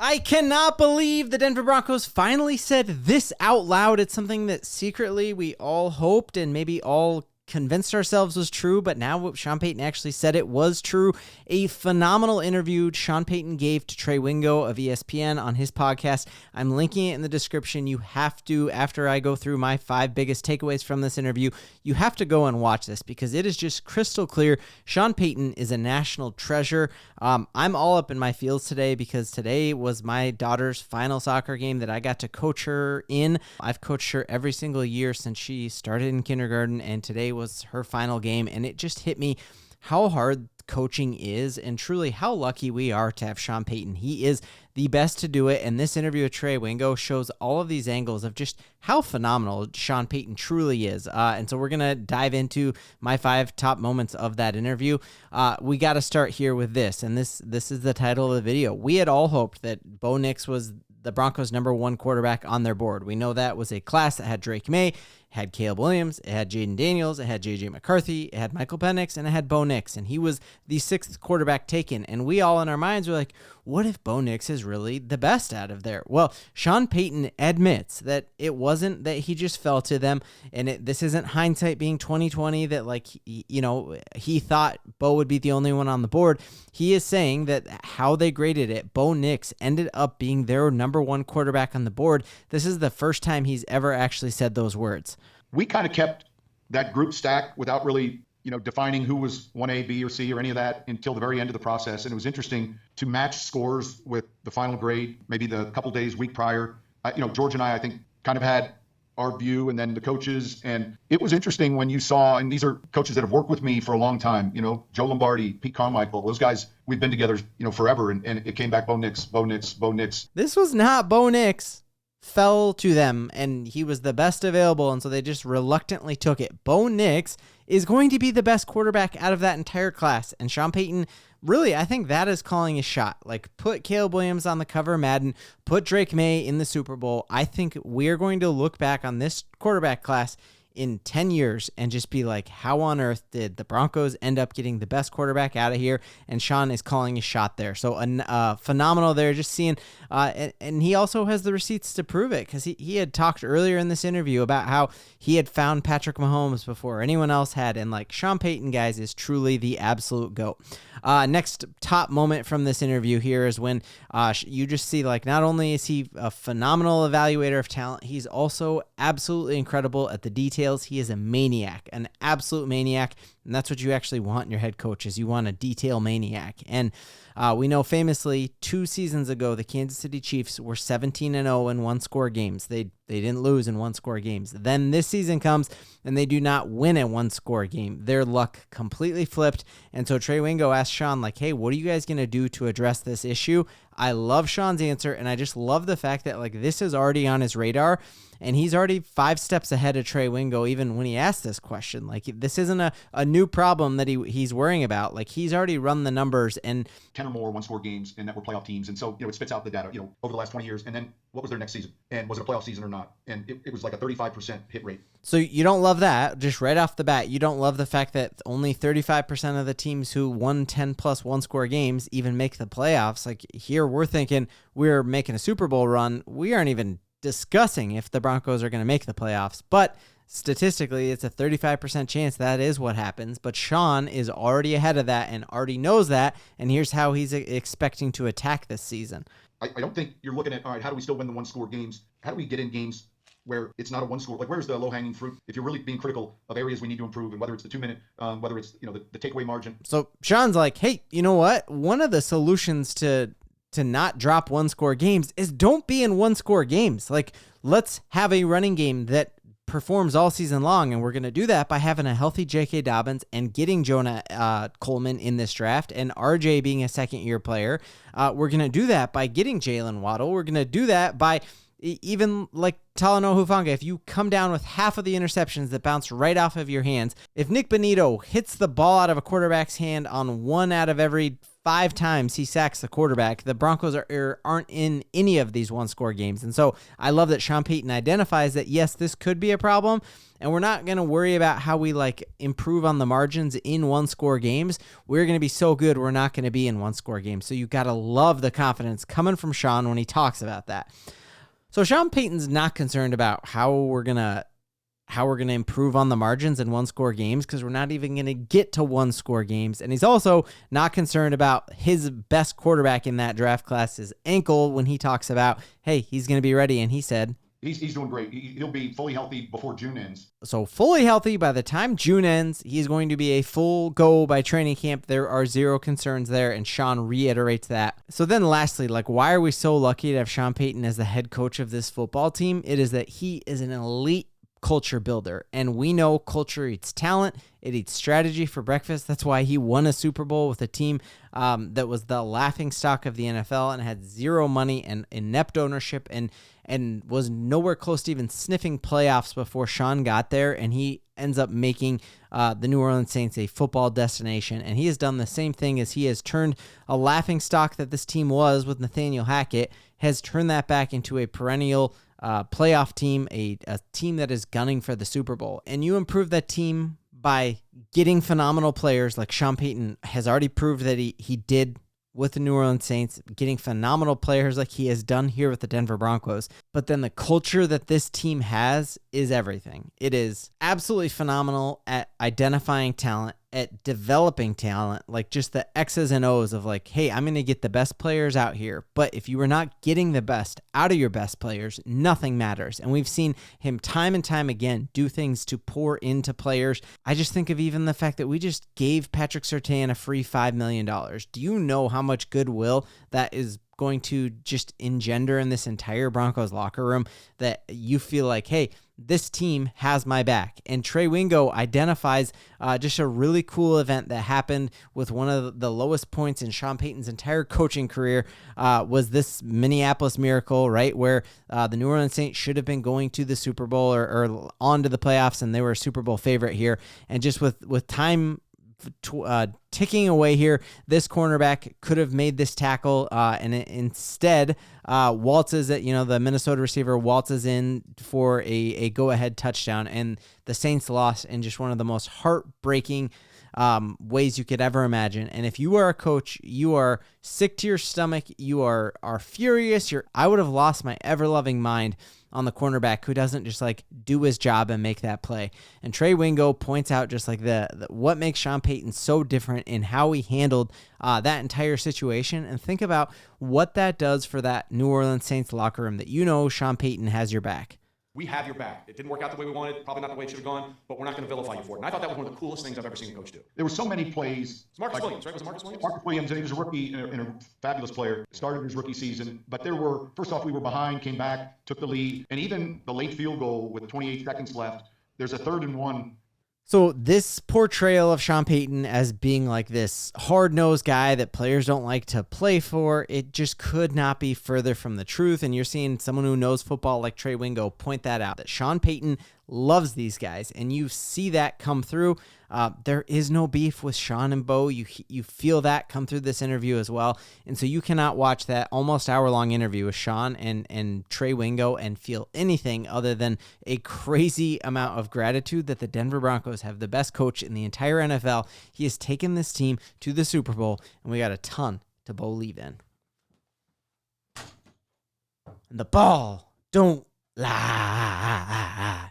I cannot believe the Denver Broncos finally said this out loud. It's something that secretly we all hoped and maybe all convinced ourselves was true, but now Sean Payton actually said it was true. A phenomenal interview Sean Payton gave to Trey Wingow of ESPN on his podcast. I'm linking it in the description. You have to, after I go through my 5 biggest takeaways from this interview, you have to go and watch this because it is just crystal clear. Sean Payton is a national treasure. I'm all up in my feels today because today was my daughter's final soccer game that I got to coach her in. I've coached her every single year since she started in kindergarten, and today was her final game, and it just hit me how hard coaching is and truly how lucky we are to have Sean Payton. He is the best to do it, and this interview with Trey Wingow shows all of these angles of just how phenomenal Sean Payton truly is. And so we're going to dive into my 5 top moments of that interview. We got to start here with this, and this is the title of the video. We had all hoped that Bo Nix was the Broncos' number 1 quarterback on their board. We know that was a class that had Drake Maye, it had Caleb Williams, it had Jayden Daniels, it had J.J. McCarthy, it had Michael Penix, and it had Bo Nix, and he was the 6th quarterback taken. And we all in our minds were like, what if Bo Nix is really the best out of there? Well, Sean Payton admits that it wasn't that he just fell to them, and this isn't hindsight being 2020 that he thought Bo would be the only one on the board. He is saying that how they graded it, Bo Nix ended up being their number 1 quarterback on the board. This is the first time he's ever actually said those words. We kind of kept that group stack without really, defining who was 1A, B, or C or any of that until the very end of the process. And it was interesting to match scores with the final grade, maybe the couple days, week prior. George and I think, kind of had our view and then the coaches. And it was interesting when you saw, and these are coaches that have worked with me for a long time, Joe Lombardi, Pete Carmichael, those guys, we've been together, forever. And it came back Bo Nix. This was not Bo Nix. Fell to them, and he was the best available, and so they just reluctantly took it. Bo Nix is going to be the best quarterback out of that entire class, and Sean Payton, really, I think that is calling a shot. Like, put Caleb Williams on the cover of Madden, put Drake Maye in the Super Bowl. I think we're going to look back on this quarterback class in 10 years and just be like, how on earth did the Broncos end up getting the best quarterback out of here? And Sean is calling a shot there. So phenomenal there, just seeing, and he also has the receipts to prove it, because he had talked earlier in this interview about how he had found Patrick Mahomes before anyone else had. And like, Sean Payton, guys, is truly the absolute GOAT. Next top moment from this interview here is when you just see, like, not only is he a phenomenal evaluator of talent, he's also absolutely incredible at the details. He is a maniac, an absolute maniac, and that's what you actually want in your head coach, is you want a detail maniac. And we know famously 2 seasons ago, the Kansas City Chiefs were 17-0 in 1-score games. They didn't lose in 1-score games. Then this season comes, and they do not win a 1-score game. Their luck completely flipped. And so Trey Wingow asked Sean, like, hey, what are you guys going to do to address this issue? I love Sean's answer, and I just love the fact that, like, this is already on his radar, and he's already 5 steps ahead of Trey Wingow even when he asked this question. Like, this isn't a new problem that he's worrying about. Like, he's already run the numbers, and 10 or more 1-score games, and that were playoff teams. And so, it spits out the data, over the last 20 years. And then what was their next season? And was it a playoff season or not? And it was like a 35% hit rate. So you don't love that, just right off the bat. You don't love the fact that only 35% of the teams who won 10-plus 1-score games even make the playoffs. Like, here we're thinking we're making a Super Bowl run. We aren't even discussing if the Broncos are going to make the playoffs. But statistically, it's a 35% chance that is what happens. But Sean is already ahead of that and already knows that. And here's how he's expecting to attack this season. I don't think you're looking at, all right, how do we still win the 1-score games? How do we get in games where it's not a 1-score? Like, where's the low-hanging fruit? If you're really being critical of areas we need to improve, and whether it's the 2-minute, whether it's, the takeaway margin. So Sean's like, hey, you know what? One of the solutions to not drop 1-score games is don't be in 1-score games. Like, let's have a running game that performs all season long, and we're going to do that by having a healthy J.K. Dobbins and getting Jonah Coleman in this draft, and RJ being a second-year player. We're going to do that by getting Jalen Waddle. We're going to do that by even, like, Talanoa Hufanga. If you come down with half of the interceptions that bounce right off of your hands, if Nick Bonito hits the ball out of a quarterback's hand on 1 out of every 5 times he sacks the quarterback. The Broncos aren't in any of these one-score games. And so I love that Sean Payton identifies that, yes, this could be a problem, and we're not going to worry about how we improve on the margins in one-score games. We're going to be so good, we're not going to be in one-score games. So you got to love the confidence coming from Sean when he talks about that. So Sean Payton's not concerned about how we're going to improve on the margins in one-score games, because we're not even going to get to one-score games. And he's also not concerned about his best quarterback in that draft class's ankle when he talks about, hey, he's going to be ready. And he said, He's doing great. He'll be fully healthy before June ends. So fully healthy by the time June ends. He's going to be a full go by training camp. There are zero concerns there, and Sean reiterates that. So then lastly, why are we so lucky to have Sean Payton as the head coach of this football team? It is that he is an elite culture builder, and we know culture eats talent. It eats strategy for breakfast. That's why he won a Super Bowl with a team that was the laughing stock of the NFL and had zero money and inept ownership and was nowhere close to even sniffing playoffs before Sean got there, and he ends up making the New Orleans Saints a football destination. And he has done the same thing as he has turned a laughing stock that this team was with Nathaniel Hackett, has turned that back into a perennial playoff team, a team that is gunning for the Super Bowl. And you improve that team by getting phenomenal players like Sean Payton has already proved that he did with the New Orleans Saints, getting phenomenal players like he has done here with the Denver Broncos. But then the culture that this team has is everything. It is absolutely phenomenal at identifying talent, at developing talent, just the X's and O's of hey, I'm going to get the best players out here. But if you are not getting the best out of your best players, nothing matters. And we've seen him time and time again do things to pour into players. I just think of even the fact that we just gave Patrick Surtain a free $5 million. Do you know how much goodwill that is going to just engender in this entire Broncos locker room, that you feel hey, this team has my back? And Trey Wingow identifies just a really cool event that happened with one of the lowest points in Sean Payton's entire coaching career, was this Minneapolis Miracle, right? Where the New Orleans Saints should have been going to the Super Bowl or on to the playoffs, and they were a Super Bowl favorite here. And just with time ticking away here, this cornerback could have made this tackle, and instead waltzes it. The Minnesota receiver waltzes in for a go-ahead touchdown, and the Saints lost in just one of the most heartbreaking ways you could ever imagine. And if you are a coach, you are sick to your stomach. You are furious. I would have lost my ever-loving mind on the cornerback who doesn't just do his job and make that play. And Trey Wingow points out just the what makes Sean Payton so different in how he handled that entire situation. And think about what that does for that New Orleans Saints locker room, that Sean Payton has your back. We have your back. It didn't work out the way we wanted, probably not the way it should have gone, but we're not going to vilify you for it. And I thought that was one of the coolest things I've ever seen a coach do. There were so many plays. It's Marcus Williams, right? Was it Marcus Williams? Marcus Williams, he was a rookie and a fabulous player. Started his rookie season. But first off, we were behind, came back, took the lead. And even the late field goal with 28 seconds left, there's a 3rd and 1. So this portrayal of Sean Payton as being this hard-nosed guy that players don't like to play for, it just could not be further from the truth. And you're seeing someone who knows football like Trey Wingow point that out, that Sean Payton loves these guys, and you see that come through. There is no beef with Sean and Bo. You feel that come through this interview as well. And so you cannot watch that almost hour-long interview with Sean and Trey Wingow and feel anything other than a crazy amount of gratitude that the Denver Broncos have the best coach in the entire NFL. He has taken this team to the Super Bowl, and we got a ton to believe in. And the ball don't lie.